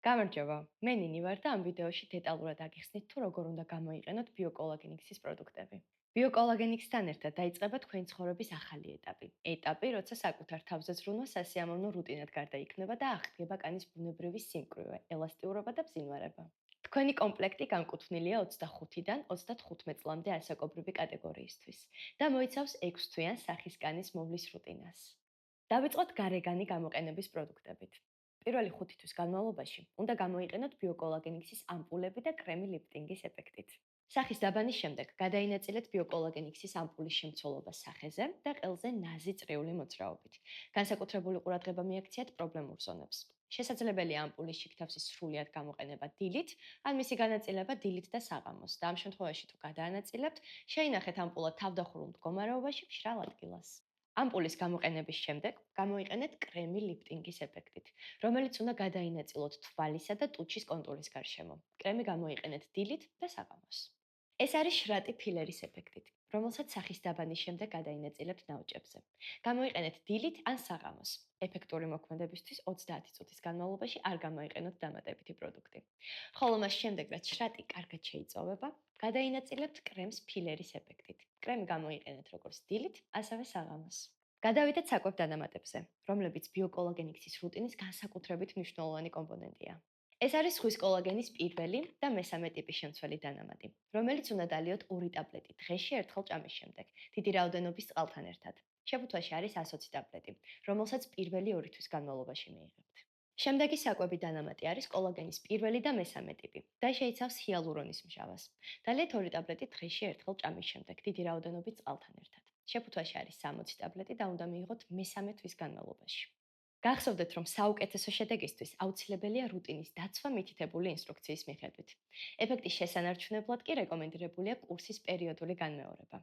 გამარჯობა, მე ნინი ვარ და ამ ვიდეოში დეტალურად აგიხსნით თუ როგორ უნდა გამოიყენოთ ბიოკოლაგენიქსის პროდუქტები. ბიოკოლაგენიქსთან ერთად დაიწყება თქვენი ცხოვრების ახალი ეტაპი, როცა საკუთარ თავზე ზრუნვა სასიამოვნო რუტინად გარდაიქმნება და აღდგება კანის ბუნებრივი სიმკვრივე, ელასტიურობა და ბზინვარება. თქვენი კომპლექტი განკუთვნილია 25-დან 35 წლამდე ასაკობრივი კატეგორიისთვის და მოიცავს 6 თვიან სახის კანის მოვლის რუტინას. დავიწყოთ გარეგანი გამოყენების პროდუქტებით. პირველი 5 თვის განმავლობაში უნდა გამოიყენოთ ბიოკოლაგენიქსის ამპულები და კრემი ლიფტინგის ეფექტით. სახის დაბანის შემდეგ გადაინაწილეთ ბიოკოლაგენიქსის ამპულის შემცველობა სახეზე და ყელზე ნაზი წრიული მოძრაობით. განსაკუთრებული ყურადღება მიაქციათ პრობლემურ ზონებს. შესაძლებელია ამპულის შიგთავსის სრულად გამოყენება დილით, ან მისი განაწილება დილით და საღამოს. და ამ შემთხვევაში თუ გადაანაწილებთ, შეინახეთ ამპულა თავდახურულ მდგომარეობაში მშრალ ადგილას. ამპულის გამოყენების შემდეგ გამოიყენეთ კრემი ლიფტინგის ეფექტით, რომელიც უნდა გადაინაწილოთ თვალისა და ტუჩის კონტურის გარშემო. კრემი გამოიყენეთ დილით და საღამოს. ეს არის შრატი ფილერის ეფექტით, რომელსაც სახის დაბანის შემდეგ გადაინაწილებთ ნაოჭებზე. გამოიყენეთ დილით ან საღამოს. ეფექტური მოქმედებისთვის 30 წუთის განმავლობაში არ გამოიყენოთ დამატებითი პროდუქტი. ხოლო მას შემდეგ, რაც შრატი კარგად შეიწოვება, გადაინაწილებთ კრემს ფილერის ეფექტით. კრემი გამოიყენეთ როგორც დილით, ასევე საღამოს. გადავიდეთ საკვებ დანამატებზე, რომლებიც ბიოკოლაგენიქსის რუტინის განსაკუთრებით მნიშვნელოვანი კომპონენტია. ეს არის ზღვის კოლაგენის პირველი და მესამე ტიპის შემცველი დანამატი, რომელიც უნდა დალიოთ 2 ტაბლეტი დღეში ერთხელ ჭამის შემდეგ, დიდი რაოდენობის წყალთან ერთად. შეფუთვაში არის 120 ტაბლეტი, რომელსაც პირველი 2 თვის განმავლობაში მიიღებთ. შემდეგი საკვები დანამატი არის კოლაგენის პირველი და მესამე ტიპი და შეიცავს ჰიალურონის მჟავას. დალიეთ 2 ტაბლეტი დღეში ერთხელ ჭამის შემდეგ, დიდი რაოდენობით წყალთან ერთად. შეფუთვაში არის 60 ტაბლეტი და უნდა მიიღოთ მესამე თვის განმავლობაში. გახსოვდეთ, რომ საუკეთესო შედეგისთვის აუცილებელია რუტინის დაცვა მითითებული ინსტრუქციის მიხედვით. ეფექტის შესანარჩუნებლად კი რეკომენდებულია კურსის პერიოდული განმეორება.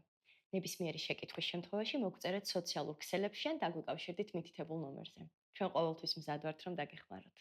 ნებისმიერი შეკითხვის შემთხვევაში მოგწერეთ სოციალურ ქსელებში ან დაგვიკავშირდით მითითებულ ნომერზე. ჩვენ ყოველთვის მზად ვართ, რომ დაგეხმაროთ.